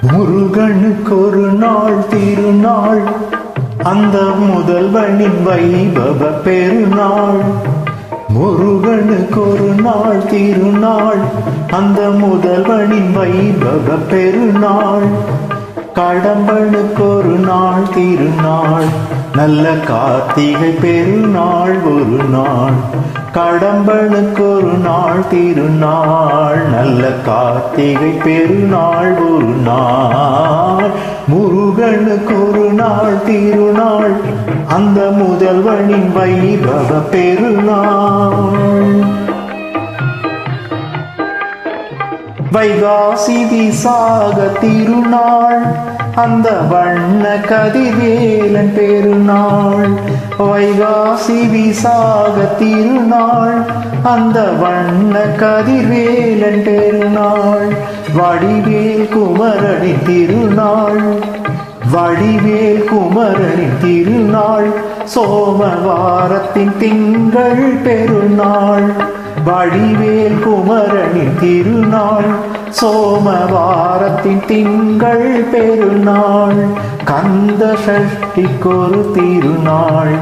முருகனுக்கு ஒரு நாள் திருநாள், அந்த முதல்வனின் வைபவ பெருநாள். முருகனுக்கு ஒரு நாள் திருநாள், அந்த முதல்வனின் வைபவ பெருநாள். கடம்பனுக்கு ஒரு நாள் திருநாள், நல்ல கார்த்திகை பெருநாள் ஒரு நாள். கடம்பனுக்கு ஒரு நாள் திருநாள், நல்ல கார்த்திகை பெருநாள் ஒரு நாள். முருகனுக்கு ஒரு நாள் திருநாள், அந்த முதல்வனின் வைபவ பெருநாள். வைகாசி விசாக திருநாள், அந்த வண்ண கதிர்வேலன் பெருநாள். வைகாசி விசாக திருநாள், அந்த வண்ண கதிர்வேலன் பெருநாள். வடிவேல் குமரனின் திருநாள், வடிவேல் குமரனின் திருநாள். சோமவாரத்தின் திங்கள் பெருநாள், வடிவேல் குமரனின் திருநாள். சோமவாரத்தின் திங்கள் பெருநாள். கந்த சஷ்டிக்கொரு திருநாள்,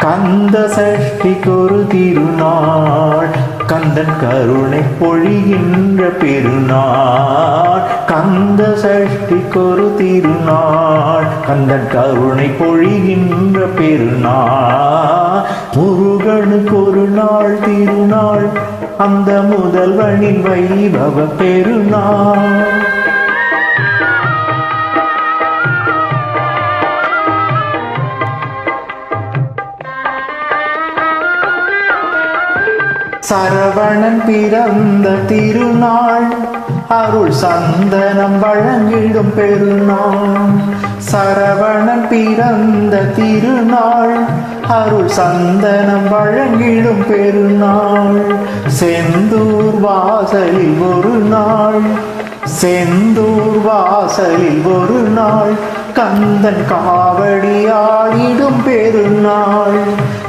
கந்த சஷ்டிக்கொரு திருநாள். கந்தன் கருணை பொழிகின்ற பெருநாள். கந்த சஷ்டிக்கொரு திருநாள், கந்தன் கருணை பொழிகின்ற பெருநாள். முருகனுக்கு ஒரு நாள் திருநாள், அந்த முதல்வனின் வைபவ பெருநாள். சரவணன் பிறந்த திருநாள், அருள் சந்தனம் வழங்கிடும் பெருநாள். சரவணன் பிறந்த திருநாள், அருள் சந்தனம் வழங்கிடும் பெருநாள். செந்தூர் வாசலில் ஒரு நாள், செந்தூர் வாசலில் ஒரு நாள். கந்தன் காவடி ஆடிடும் பெருநாள்.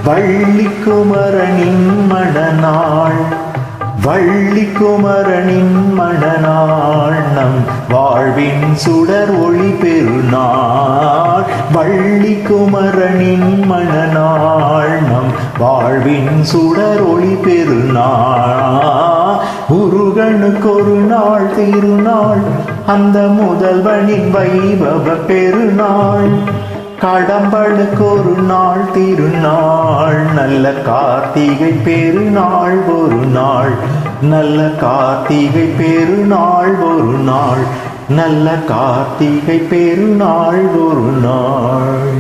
வள்ளி குமரனின் மணநாள், வள்ளி குமரனின் மணநாள். நம் வாழ்வின் சுடர் ஒளி பெருநாள். வள்ளி குமரனின் மணநாள், நம் வாழ்வின் சுடர் ஒளி பெருநாள். முருகனுக்கு ஒரு நாள் திருநாள், அந்த முதல்வனின் வைபவ பெருநாள். கடம்பனுக்கு ஒரு நாள் திருநாள், நல்ல கார்த்திகை பெருநாள் ஒரு நாள். நல்ல கார்த்திகை பெருநாள் ஒரு நாள், நல்ல கார்த்திகை பெருநாள் ஒரு நாள்.